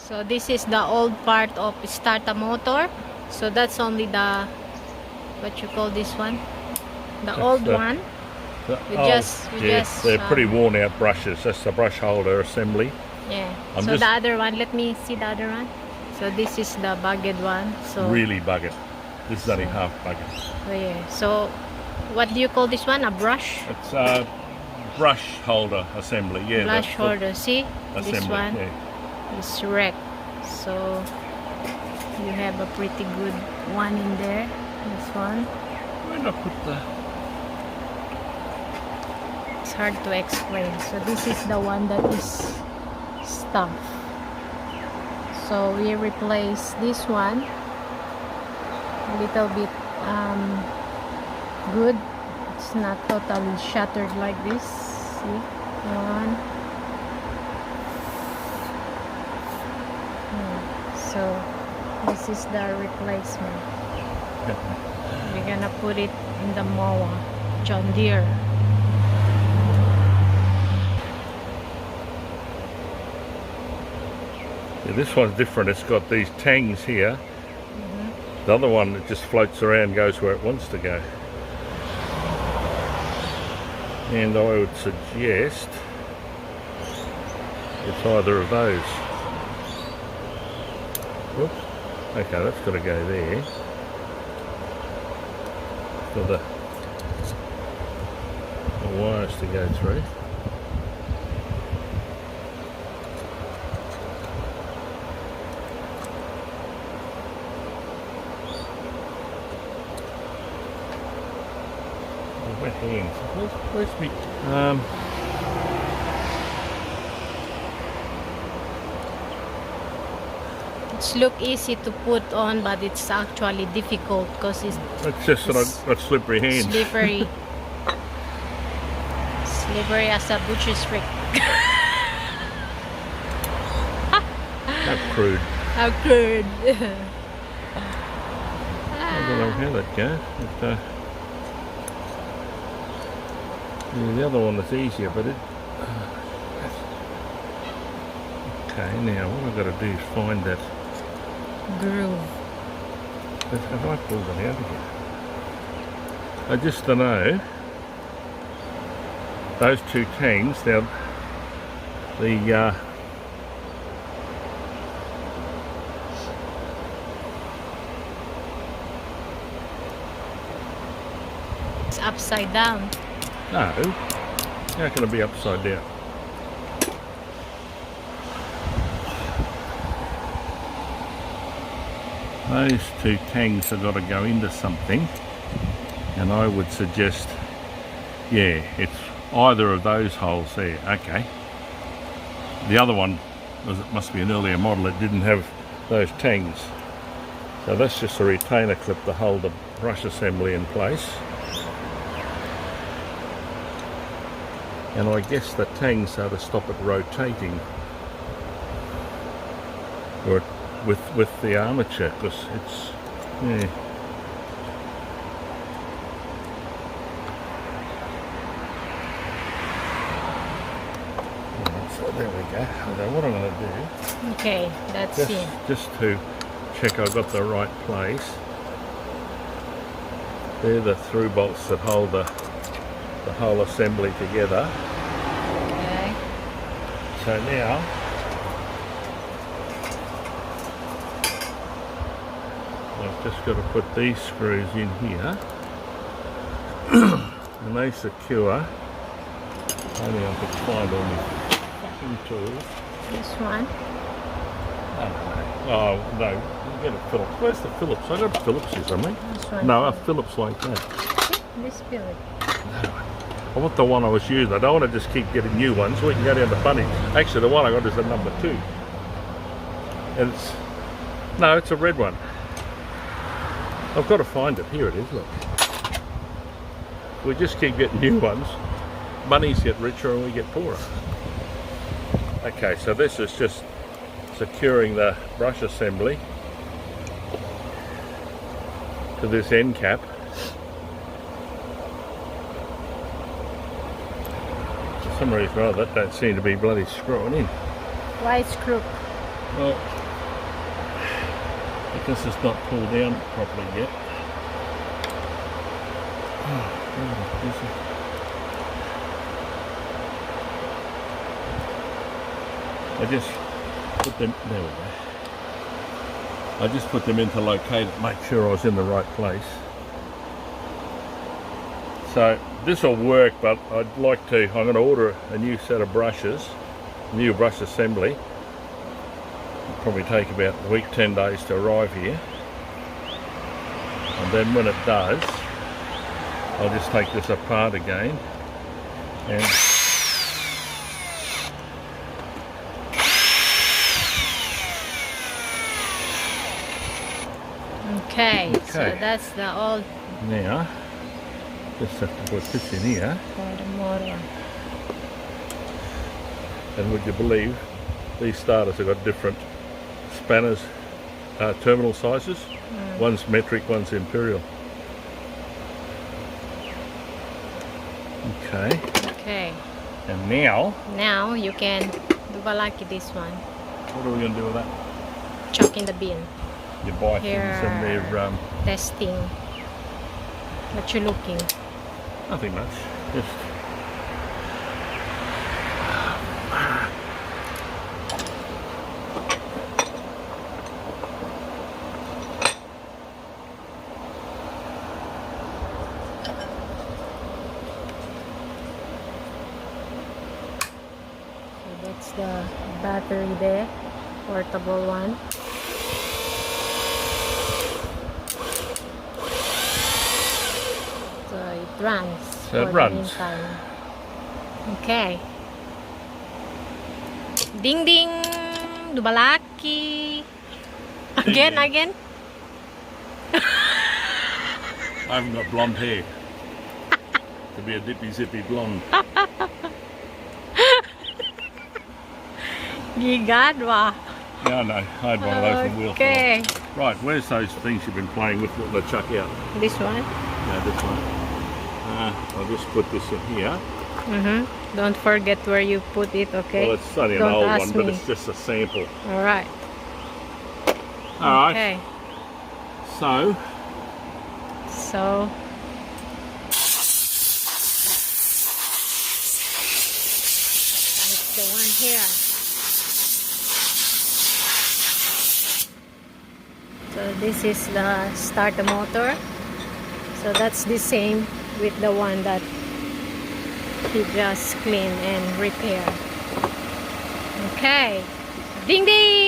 So this is the old part of starter motor. So that's only the, what you call this one? The old one. They're pretty worn out brushes. That's the brush holder assembly. Yeah. So the other one, let me see the other one. So this is the bugged one. So really bugged. This is only half bugged. Oh yeah. So what do you call this one? A brush? It's a brush holder assembly. Yeah. Brush holder. See? Assembly, this one yeah. is wrecked. So you have a pretty good one in there. This one. Where did I put the... It's hard to explain. So this is the one that is stuck. So we replace this one a little bit good. It's not totally shattered like this. See? One. So this is the replacement. We're gonna put it in the mower, John Deere. Yeah, this one's different. It's got these tangs here. The other one, it just floats around, goes where it wants to go. And I would suggest it's either of those. Whoops. Okay, that's got to go there. For the wires to go through. Wet hands. Where's me? It's look easy to put on, but it's actually difficult because it's just that I've got slippery hands. Slippery. Slippery as a butcher's brick. How crude. How crude. I don't know how that goes. But, yeah, the other one is easier, but it... okay, now what I've got to do is find that groove. Have I pulled it out again? I just don't know. Those two tangs, now the it's upside down. No, how can it be upside down? Those two tangs have got to go into something, and I would suggest, yeah, it's either of those holes there. Okay. The other one, it must be an earlier model, it didn't have those tangs. So that's just a retainer clip to hold the brush assembly in place. And I guess the tangs are to stop it rotating or with the armature, because it's, yeah. So there we go. Okay, what I'm going to do, okay, that's it. Just to check I've got the right place. They're the through bolts that hold the whole assembly together. Okay. So now I've just got to put these screws in here and they secure. Only I could find all my fucking tools. This one. Oh no, you get a Phillips. Where's the Phillips? I got Phillipses, I mean. This one. No, a Phillips like that. This Phillips. No. I want the one I was using. I don't want to just keep getting new ones. We can go down to Bunny. Actually, the one I got is the number 2. And it's... no, it's a red one. I've got to find it. Here it is, look. We just keep getting new ones. Bunnies get richer and we get poorer. Okay, so this is just securing the brush assembly to this end cap. For some reason or other, that don't seem to be bloody screwing in. Why screw? Well, I guess it's not pulled down properly yet. I just put them, there we go. I just put them into locate, make sure I was in the right place. So this will work, but I'd like to, I'm going to order a new set of brushes, new brush assembly. It'll probably take about a week, 10 days to arrive here. And then when it does, I'll just take this apart again and Okay, so that's the old now just have to put this in here. for the motor. And would you believe these starters have got different spanners, terminal sizes? One's metric, one's imperial. Okay. Okay, And now, you can do balaki this one. what are we going to do with that? Chuck in the bin. You buy things and Here. they're Testing. What you looking? nothing much. Just So that's the battery there, portable one. So it runs So for it the runs. meantime. Okay. Ding ding! Dubalaki! Again, ding. again. I haven't got blonde hair to be a dippy zippy blonde. Gigadwa. No, no, I had one of those from Wheel. Okay. Right, where's those things you've been playing with? What they chuck out? This one. No, this one. I'll just put this in here. Don't forget where you put it, okay? Well, it's only an Don't old ask one, but me. it's just a sample. Alright. Alright, Okay. so So that's the one here. So this is the starter motor. So that's the same with the one that he just cleaned and repaired. Okay. Ding ding!